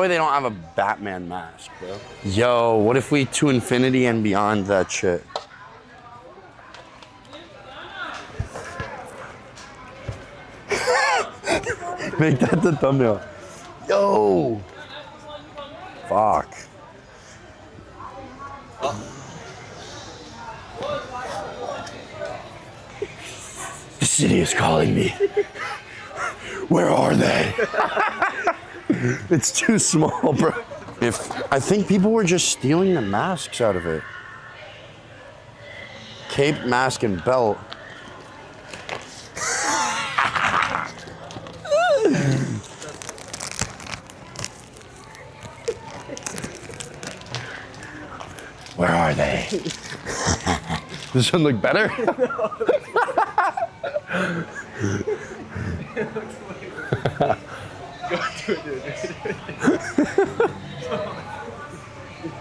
way they don't have a Batman mask, bro. Yo, what if we to infinity and beyond that shit? Make that the thumbnail. Yo. Fuck. The city is calling me. Where are they? It's too small, bro. I think people were just stealing the masks out of it. Cape, mask, and belt. Where are they? Does this one look better?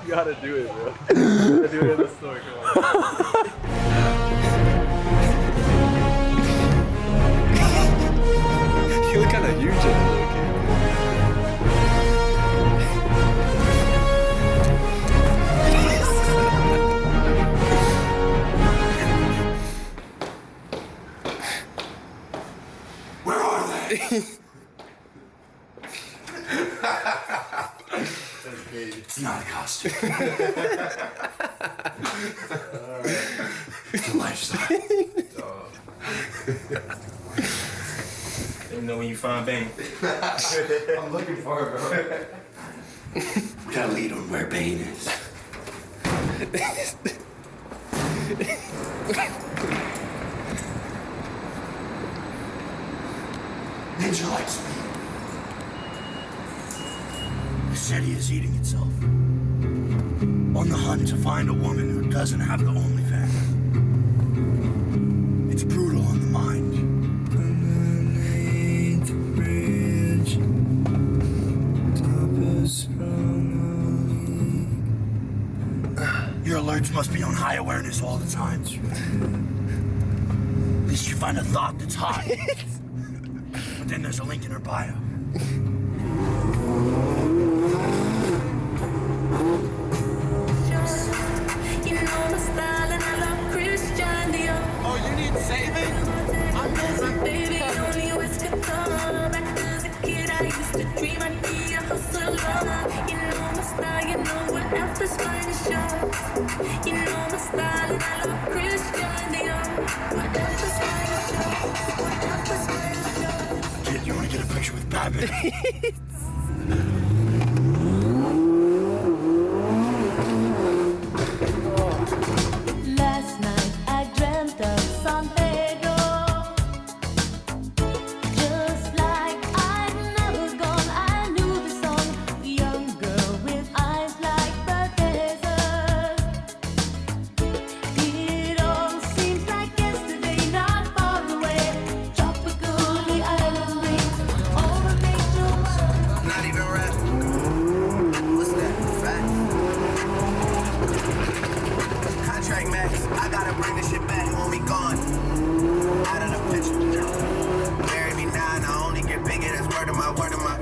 You gotta do it, bro. You gotta do it in the store, come on. You look kinda huge in it, okay? Where are they? It's not a costume. It's a lifestyle. You know when you find Bane. I'm looking for it, bro. We gotta lead on where Bane is. Ninja likes me. The city is eating itself. On the hunt to find a woman who doesn't have the OnlyFans. It's brutal on the mind. Your alerts must be on high awareness all the time. At least you find a thought that's hot. But then there's a link in her bio. Oh, you need saving? I'm missing. Baby, only always could come. Back as a kid, I used to dream I'd be a hustler. You know my style, you know what after Spanish shows. You know my style, and I love Christian Dior. What after Spanish shows? What after Spanish shows? Kid, you wanna get a picture with Batman? Last night I dreamt of San Pedro, just like I'd never gone. I knew the song, young girl with eyes like the desert. It all seems like yesterday, not far away. Tropical, the island breeze, all the nature wonders. Not even rap. What's that? Fact. Contract max. I gotta bring this shit back when we gone. Out of the picture. Bury me now and I only get bigger. That's word of my word of my.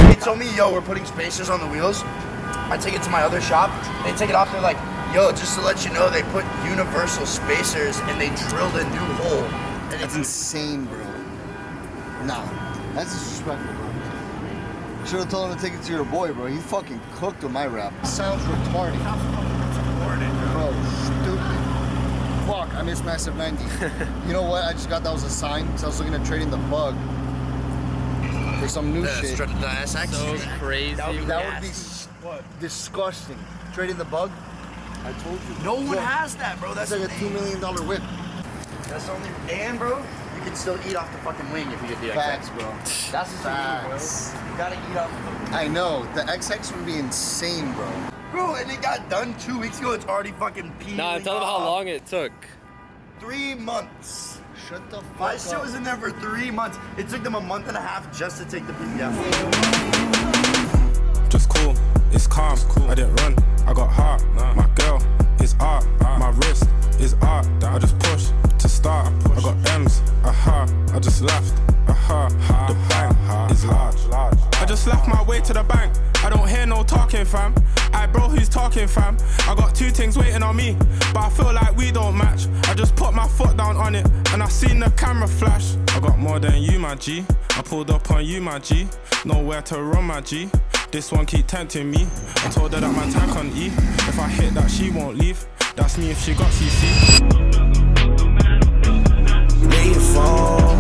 They told me, yo, we're putting spacers on the wheels. I take it to my other shop. They take it off. They're like, yo, just to let you know, they put universal spacers and they drilled a new hole. And That's insane, bro. Nah, that's disrespectful, bro. Should have told him to take it to your boy, bro. He fucking cooked with my rap. Sounds retarded. Bro, stupid. Fuck, I missed Massive 90. You know what? I just got that was a sign because I was looking at trading the bug for some new shit. The SX. So crazy. That would be disgusting. Trading the bug? I told you. no one has that, bro. That's That's like a $2 million whip. That's the only. And, bro, you can still eat off the fucking wing if you get the Facts, XX. bro. That's the Facts. thing, bro. You gotta eat off I know. The XX would be insane, bro. Bro, and it got done 2 weeks ago. It's already fucking peeling. Nah, tell them how off. long it took. 3 months. Shut the fuck My up. shit was in there for 3 months. It took them a month and a half just to take the PDF. Just cool, it's calm. I didn't run, I got heart. My girl is art, my wrist is art. I just push to start. I got M's, aha, I just laugh. I got two things waiting on me, but I feel like we don't match. I just put my foot down on it, and I seen the camera flash. I got more than you, my G. I pulled up on you, my G. Nowhere to run, my G. This one keep tempting me. I told her that my tank on E. If I hit that, she won't leave. That's me if she got CC. Get your phone,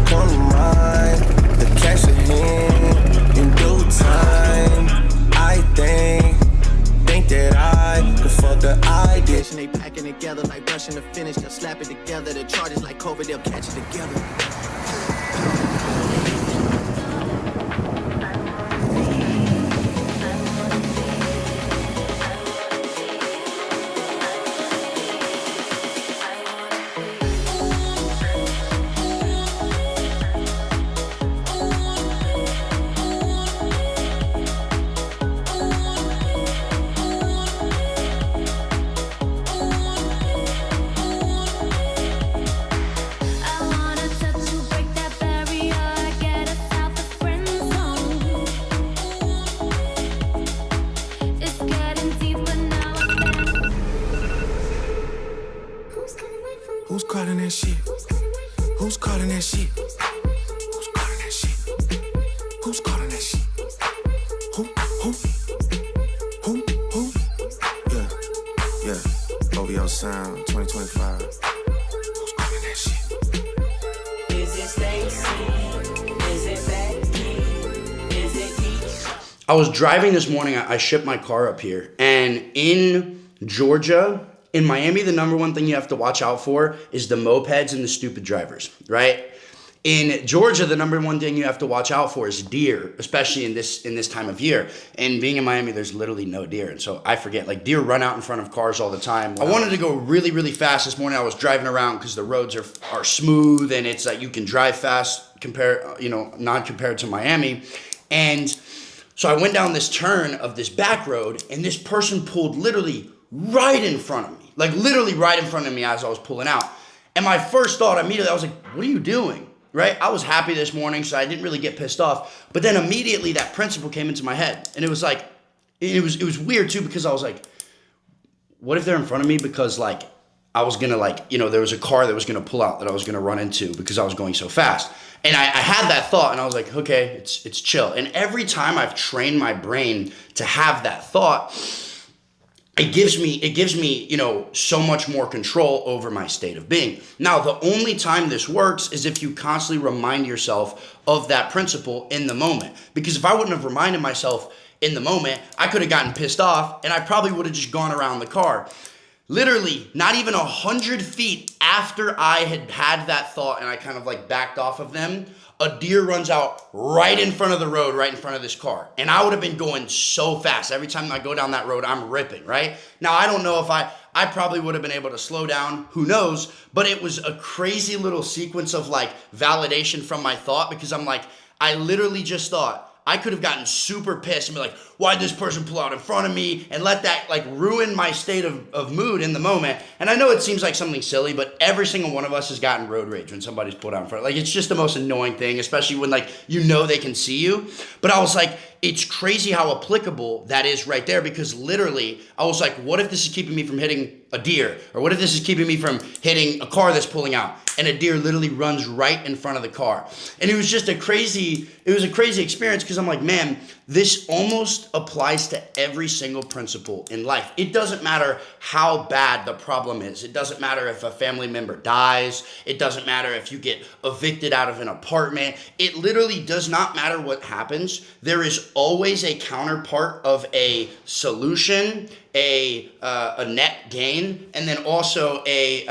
call me mine. The cash at hand in due time. I think that I could fuck the idea. And they packing together like rushing to finish. They'll slap it together. The charges like COVID, they'll catch it together. Who's calling that shit? Who's calling that shit? Who's calling that shit? Who's calling that shit? Who? Yeah. OVO Sound 2025. Who's calling that shit? Is it Stacy? Is it Becky? Is it Keisha? I was driving this morning. I shipped my car up here, and in Georgia, in Miami, the number one thing you have to watch out for is the mopeds and the stupid drivers, right? In Georgia, the number one thing you have to watch out for is deer, especially in this time of year. And being in Miami, there's literally no deer. And so I forget, like deer run out in front of cars all the time. I wanted to go really, really fast this morning. I was driving around because the roads are smooth and it's like you can drive fast not compared to Miami. And so I went down this turn of this back road and this person pulled literally right in front of me. Like literally right in front of me as I was pulling out. And my first thought immediately, I was like, what are you doing? Right? I was happy this morning, so I didn't really get pissed off. But then immediately that principle came into my head. And it was like, it was weird too, because I was like, what if they're in front of me because like, I was gonna there was a car that was gonna pull out that I was gonna run into because I was going so fast. And I had that thought and I was like, okay, it's chill. And every time I've trained my brain to have that thought, it gives me, so much more control over my state of being. Now, the only time this works is if you constantly remind yourself of that principle in the moment. Because if I wouldn't have reminded myself in the moment, I could have gotten pissed off and I probably would have just gone around the car. Literally, not even 100 feet after I had that thought and I kind of like backed off of them, a deer runs out right in front of the road, right in front of this car. And I would have been going so fast. Every time I go down that road, I'm ripping, right? Now, I don't know if I probably would have been able to slow down. Who knows? But it was a crazy little sequence of like validation from my thought because I'm like, I literally just thought, I could have gotten super pissed and be like, why'd this person pull out in front of me? And let that like ruin my state of mood in the moment. And I know it seems like something silly, but every single one of us has gotten road rage when somebody's pulled out in front. Like it's just the most annoying thing, especially when like, they can see you. But I was like, it's crazy how applicable that is right there because literally I was like, what if this is keeping me from hitting a deer? Or what if this is keeping me from hitting a car that's pulling out? And a deer literally runs right in front of the car. And it was just a crazy experience because I'm like, man, this almost applies to every single principle in life. It doesn't matter how bad the problem is. It doesn't matter if a family member dies. It doesn't matter if you get evicted out of an apartment. It literally does not matter what happens. There is always a counterpart of a solution, a net gain, and then also a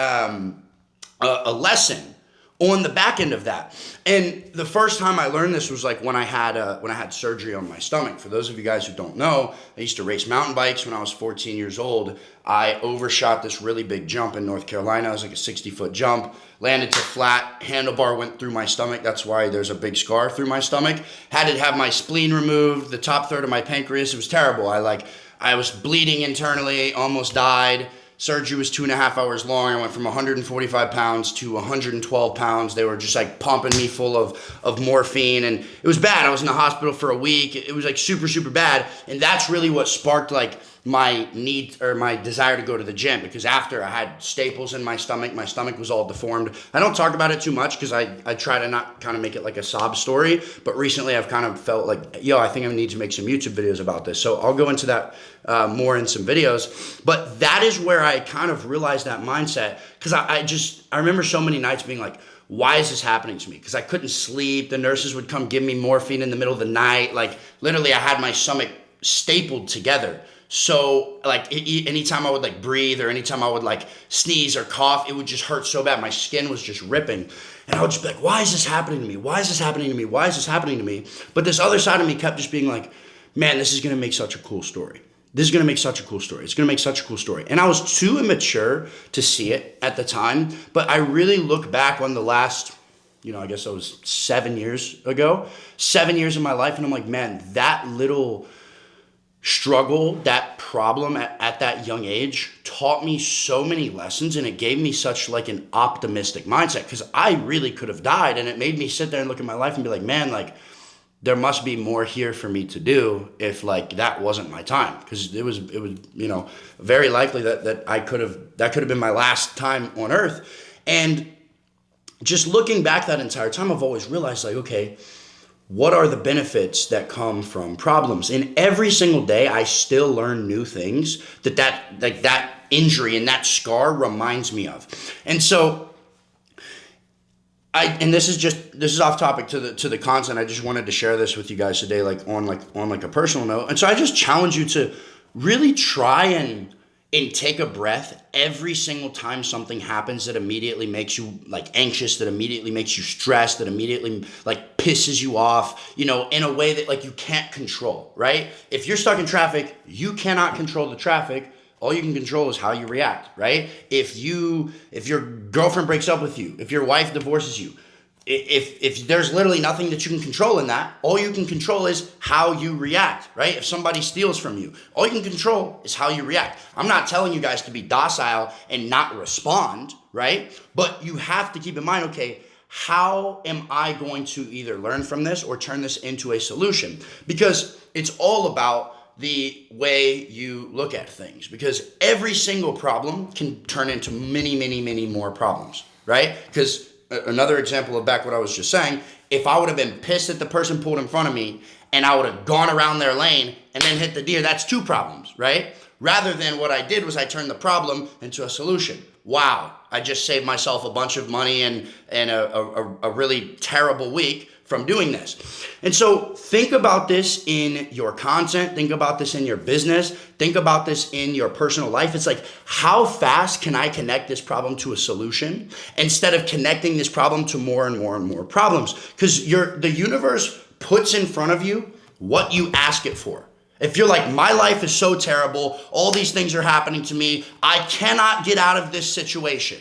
lesson on the back end of that. And the first time I learned this was like when I had surgery on my stomach. For those of you guys who don't know, I used to race mountain bikes when I was 14 years old. I overshot this really big jump in North Carolina. It was like a 60-foot jump, landed to flat, handlebar went through my stomach. That's why there's a big scar through my stomach. Had to have my spleen removed, the top third of my pancreas. It was terrible. I was bleeding internally, almost died. Surgery was 2.5 hours long. I went from 145 pounds to 112 pounds. They were just like pumping me full of morphine and it was bad. I was in the hospital for a week. It was like super, super bad. And that's really what sparked like my need or my desire to go to the gym, because after I had staples in my stomach was all deformed. I don't talk about it too much because I try to not kind of make it like a sob story, but recently I've kind of felt like, yo, I think I need to make some YouTube videos about this. So I'll go into that more in some videos. But that is where I kind of realized that mindset, because I remember so many nights being like, why is this happening to me? Because I couldn't sleep. The nurses would come give me morphine in the middle of the night. Like literally I had my stomach stapled together. So like anytime I would like breathe or anytime I would like sneeze or cough, it would just hurt so bad. My skin was just ripping. And I would just be like, why is this happening to me? Why is this happening to me? Why is this happening to me? But this other side of me kept just being like, man, this is going to make such a cool story. This is going to make such a cool story. It's going to make such a cool story. And I was too immature to see it at the time. But I really look back on the last, I guess that was 7 years ago, 7 years of my life. And I'm like, man, that little struggle, that problem at that young age taught me so many lessons, and it gave me such like an optimistic mindset, because I really could have died, and it made me sit there and look at my life and be like, man, like there must be more here for me to do if like that wasn't my time, because it was very likely that that could have been my last time on earth. And just looking back that entire time, I've always realized like, okay, what are the benefits that come from problems? And every single day I still learn new things that injury and that scar reminds me of. And so this is off topic to the content. I just wanted to share this with you guys today, on a personal note. And so I just challenge you to really try and take a breath every single time something happens that immediately makes you like anxious, that immediately makes you stressed, that immediately like pisses you off, in a way that like you can't control, right? If you're stuck in traffic, you cannot control the traffic. All you can control is how you react, right? If your girlfriend breaks up with you, if your wife divorces you, if there's literally nothing that you can control in that, all you can control is how you react, right? If somebody steals from you, all you can control is how you react. I'm not telling you guys to be docile and not respond, right? But you have to keep in mind, okay, how am I going to either learn from this or turn this into a solution? Because it's all about the way you look at things, because every single problem can turn into many, many, many more problems, right? Because another example of back what I was just saying, if I would have been pissed that the person pulled in front of me and I would have gone around their lane and then hit the deer, that's two problems, right? Rather than what I did was I turned the problem into a solution. Wow, I just saved myself a bunch of money and a really terrible week from doing this. And so think about this in your content, think about this in your business, think about this in your personal life. It's like, how fast can I connect this problem to a solution instead of connecting this problem to more and more and more problems? Because the universe puts in front of you what you ask it for. If you're like, my life is so terrible, all these things are happening to me, I cannot get out of this situation,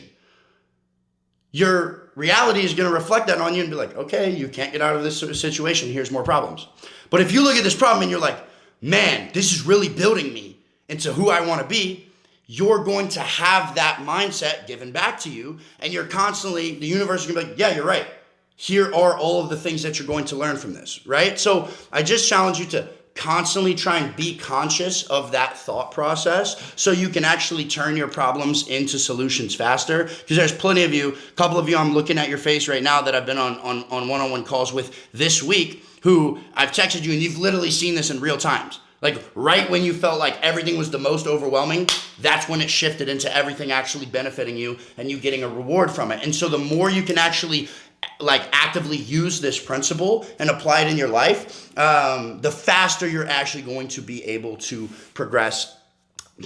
your reality is going to reflect that on you and be like, okay, you can't get out of this situation, here's more problems. But if you look at this problem and you're like, man, this is really building me into who I want to be, you're going to have that mindset given back to you, and you're constantly, the universe is going to be like, yeah, you're right. Here are all of the things that you're going to learn from this, right? So I just challenge you to constantly try and be conscious of that thought process so you can actually turn your problems into solutions faster. Because there's plenty of you, a couple of you I'm looking at your face right now that I've been on one-on-one calls with this week, who I've texted you and you've literally seen this in real times. Like right when you felt like everything was the most overwhelming, that's when it shifted into everything actually benefiting you and you getting a reward from it. And so the more you can actually like actively use this principle and apply it in your life, the faster you're actually going to be able to progress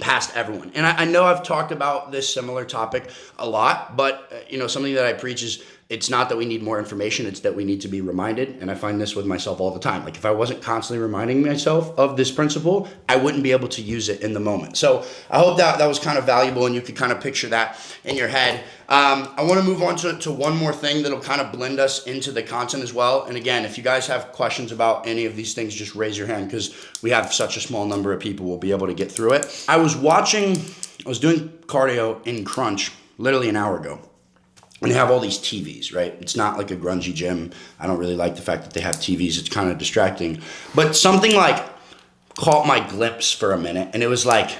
past everyone. And I know I've talked about this similar topic a lot, but something that I preach is it's not that we need more information, it's that we need to be reminded. And I find this with myself all the time. Like if I wasn't constantly reminding myself of this principle, I wouldn't be able to use it in the moment. So I hope that was kind of valuable and you could kind of picture that in your head. I want to move on to one more thing that'll kind of blend us into the content as well. And again, if you guys have questions about any of these things, just raise your hand because we have such a small number of people we'll be able to get through it. I was doing cardio in Crunch literally an hour ago. And they have all these TVs, right? It's not like a grungy gym. I don't really like the fact that they have TVs. It's kind of distracting. But something like caught my glimpse for a minute, and it was like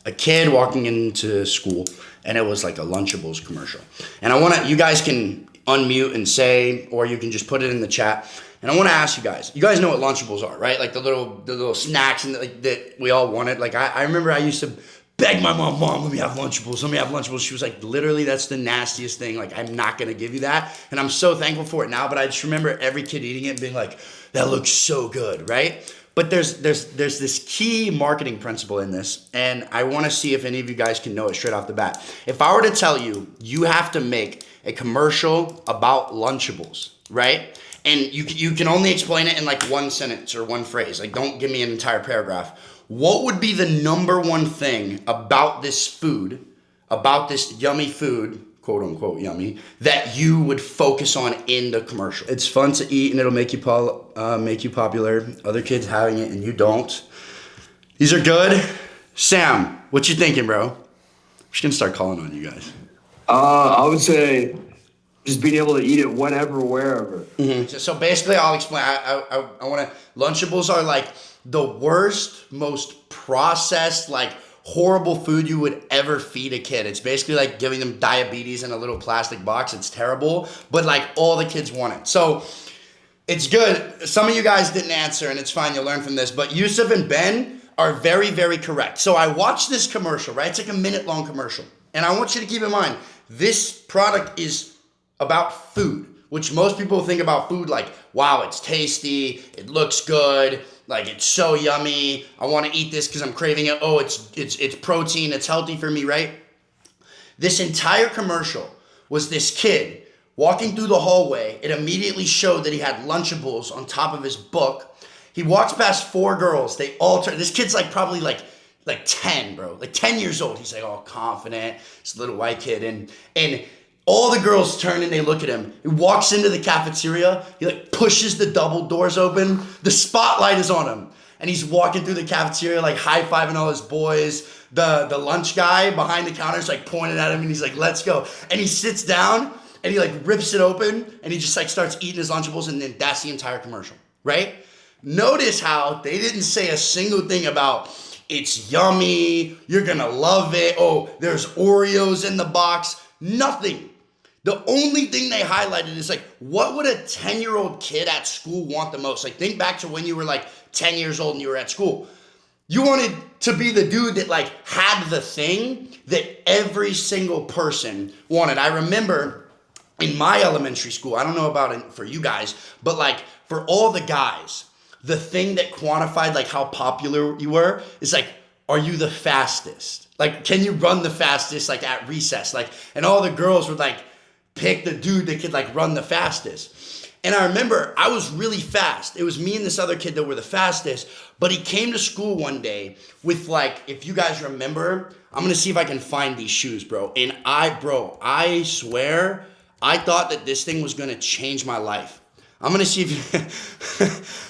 a kid walking into school, and it was like a Lunchables commercial. And you guys can unmute and say, or you can just put it in the chat. And I want to ask you guys know what Lunchables are, right? Like the little snacks and that we all wanted. Like I remember I used to beg my mom, let me have Lunchables. She was like, literally, that's the nastiest thing. Like, I'm not going to give you that. And I'm so thankful for it now, but I just remember every kid eating it and being like, that looks so good, right? But there's this key marketing principle in this, and I want to see if any of you guys can know it straight off the bat. If I were to tell you, you have to make a commercial about Lunchables, right? And you can only explain it in like one sentence or one phrase. Like, don't give me an entire paragraph. What would be the number one thing about this food, about this yummy food, quote unquote yummy, that you would focus on in the commercial? It's fun to eat and it'll make you popular. Other kids having it and you don't. These are good. Sam, what you thinking, bro? I'm just gonna start calling on you guys. I would say just being able to eat it whenever, wherever. Mm-hmm. So basically, I'll explain. I want to. Lunchables are like the worst, most processed, like horrible food you would ever feed a kid. It's basically like giving them diabetes in a little plastic box. It's terrible, but like all the kids want it. So it's good. Some of you guys didn't answer, and it's fine. You'll learn from this. But Yusuf and Ben are very, very correct. So I watched this commercial, right? It's like a minute-long commercial. And I want you to keep in mind, this product is about food, which most people think about food like, wow, it's tasty, it looks good, like it's so yummy, I want to eat this because I'm craving it. Oh, it's protein, it's healthy for me, right? This entire commercial was this kid walking through the hallway. It immediately showed that he had Lunchables on top of his book. He walks past 4 girls. They all turn. This kid's like probably like 10, bro, like 10 years old. He's like all confident, this little white kid, and all the girls turn and they look at him. He walks into the cafeteria. He like pushes the double doors open. The spotlight is on him. And he's walking through the cafeteria like high-fiving all his boys. The lunch guy behind the counter is like pointing at him and he's like, let's go. And he sits down and he like rips it open and he just like starts eating his Lunchables, and then that's the entire commercial, right? Notice how they didn't say a single thing about it's yummy, you're gonna love it, oh, there's Oreos in the box, nothing. The only thing they highlighted is like, what would a 10-year-old kid at school want the most? Like, think back to when you were like 10 years old and you were at school. You wanted to be the dude that like had the thing that every single person wanted. I remember in my elementary school, I don't know about it for you guys, but like for all the guys, the thing that quantified like how popular you were is like, are you the fastest? Like, can you run the fastest like at recess? Like, and all the girls would like pick the dude that could like run the fastest. And I remember I was really fast. It was me and this other kid that were the fastest, but he came to school one day with like, if you guys remember, I'm gonna see if I can find these shoes, bro. And I swear, I thought that this thing was gonna change my life. I'm gonna see if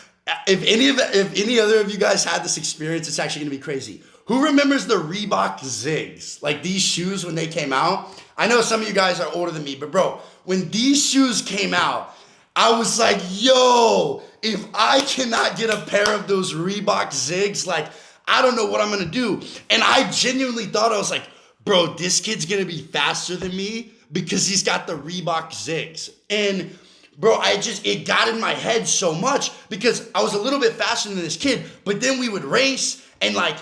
if any other of you guys had this experience, it's actually gonna be crazy. Who remembers the Reebok Zigs? Like these shoes when they came out? I know some of you guys are older than me, but bro, when these shoes came out, I was like, yo, if I cannot get a pair of those Reebok Zigs, like, I don't know what I'm gonna do. And I genuinely thought, I was like, bro, this kid's gonna be faster than me because he's got the Reebok Zigs. And bro, it got in my head so much because I was a little bit faster than this kid, but then we would race and like,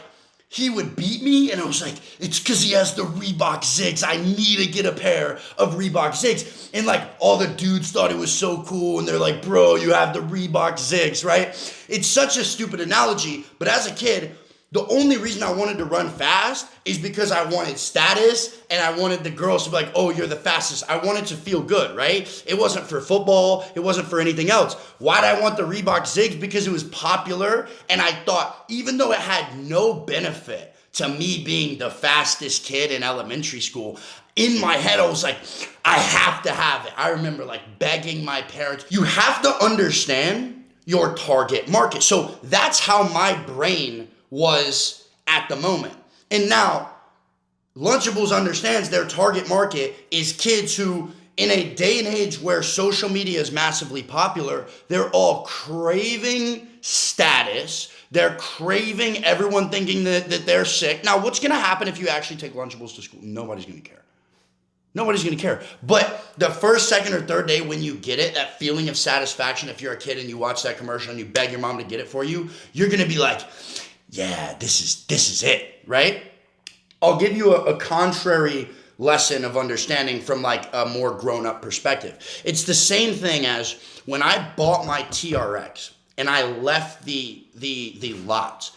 he would beat me, and I was like, it's because he has the Reebok Zigs. I need to get a pair of Reebok Zigs. And like, all the dudes thought it was so cool, and they're like, bro, you have the Reebok Zigs, right? It's such a stupid analogy, but as a kid, the only reason I wanted to run fast is because I wanted status, and I wanted the girls to be like, oh, you're the fastest. I wanted to feel good, right? It wasn't for football. It wasn't for anything else. Why'd I want the Reebok Zigs? Because it was popular, and I thought, even though it had no benefit to me being the fastest kid in elementary school, in my head, I was like, I have to have it. I remember like begging my parents. You have to understand your target market. So that's how my brain was at the moment. And now Lunchables understands their target market is kids who, in a day and age where social media is massively popular, they're all craving status. They're craving everyone thinking that they're sick. Now, what's going to happen if you actually take Lunchables to school? Nobody's going to care. Nobody's going to care. But the first, second, or third day when you get it, that feeling of satisfaction, if you're a kid and you watch that commercial and you beg your mom to get it for you, you're going to be like, yeah, this is it, right? I'll give you a contrary lesson of understanding from like a more grown-up perspective. It's the same thing as when I bought my TRX and I left the lot.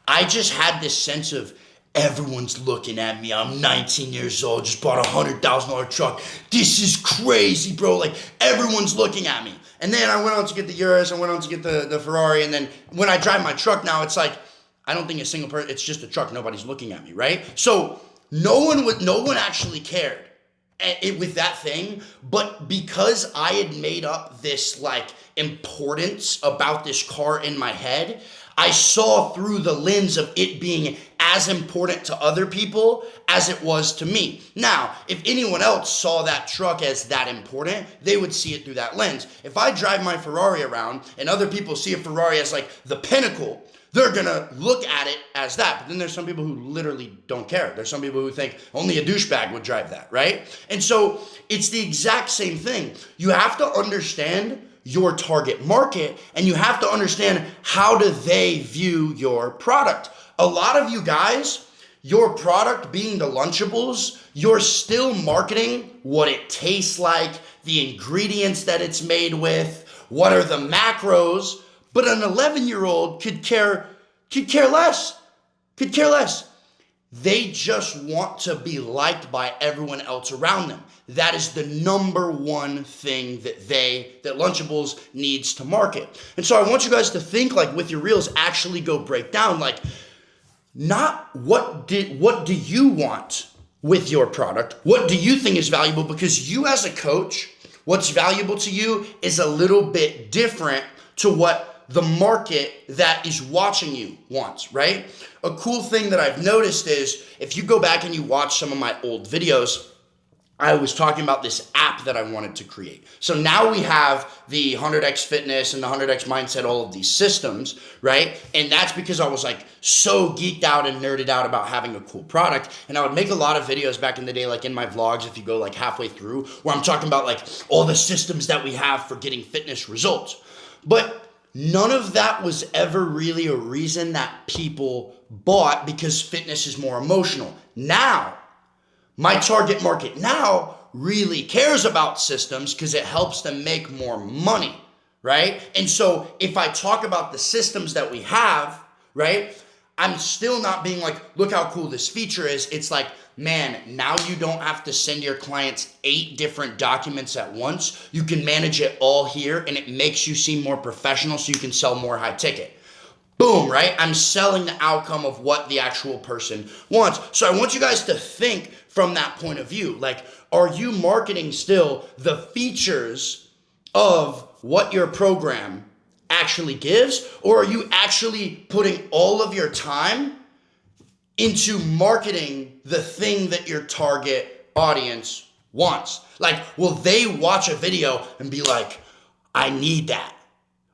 I just had this sense of everyone's looking at me. I'm 19 years old, just bought a $100,000 truck. This is crazy, bro. Like everyone's looking at me. And then I went on to get the Urus, I went on to get the Ferrari, and then when I drive my truck now, it's like, I don't think a single person, it's just a truck, nobody's looking at me, right? So no one actually cared with that thing, but because I had made up this like importance about this car in my head, I saw through the lens of it being as important to other people as it was to me. Now, if anyone else saw that truck as that important, they would see it through that lens. If I drive my Ferrari around and other people see a Ferrari as like the pinnacle, they're gonna look at it as that. But then there's some people who literally don't care. There's some people who think only a douchebag would drive that, right? And so it's the exact same thing. You have to understand your target market, and you have to understand how do they view your product. A lot of you guys, your product being the Lunchables, you're still marketing what it tastes like, the ingredients that it's made with, what are the macros, but an 11-year-old could care less. They just want to be liked by everyone else around them. That is the number one thing that Lunchables needs to market. And so I want you guys to think like with your reels, actually go break down like not what do you want with your product? What do you think is valuable? Because you as a coach, what's valuable to you is a little bit different to what the market that is watching you wants, right? A cool thing that I've noticed is if you go back and you watch some of my old videos, I was talking about this app that I wanted to create. So now we have the 100X Fitness and the 100X Mindset, all of these systems, right? And that's because I was like so geeked out and nerded out about having a cool product. And I would make a lot of videos back in the day, like in my vlogs, if you go like halfway through, where I'm talking about like all the systems that we have for getting fitness results. But none of that was ever really a reason that people bought, because fitness is more emotional. Now, my target market now really cares about systems because it helps them make more money, right? And so if I talk about the systems that we have, right, I'm still not being like, look how cool this feature is. It's like, man, now you don't have to send your clients 8 different documents at once. You can manage it all here, and it makes you seem more professional so you can sell more high ticket. Boom, right? I'm selling the outcome of what the actual person wants. So I want you guys to think from that point of view. Like, are you marketing still the features of what your program actually gives? Or are you actually putting all of your time into marketing the thing that your target audience wants? Like, will they watch a video and be like, I need that?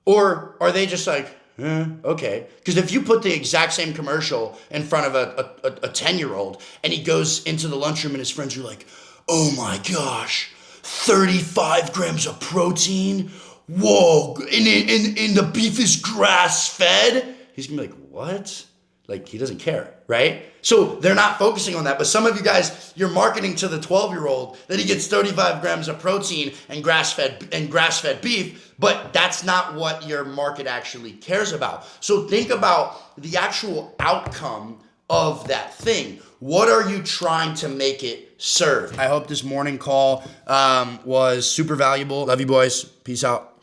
Or are they just like, okay. Because if you put the exact same commercial in front of a 10-year-old and he goes into the lunchroom and his friends are like, oh my gosh, 35 grams of protein? Whoa, and the beef is grass-fed? He's gonna be like, what? Like, he doesn't care, right? So they're not focusing on that. But some of you guys, you're marketing to the 12-year-old that he gets 35 grams of protein and grass-fed beef, but that's not what your market actually cares about. So think about the actual outcome of that thing. What are you trying to make it serve? I hope this morning call was super valuable. Love you boys. Peace out.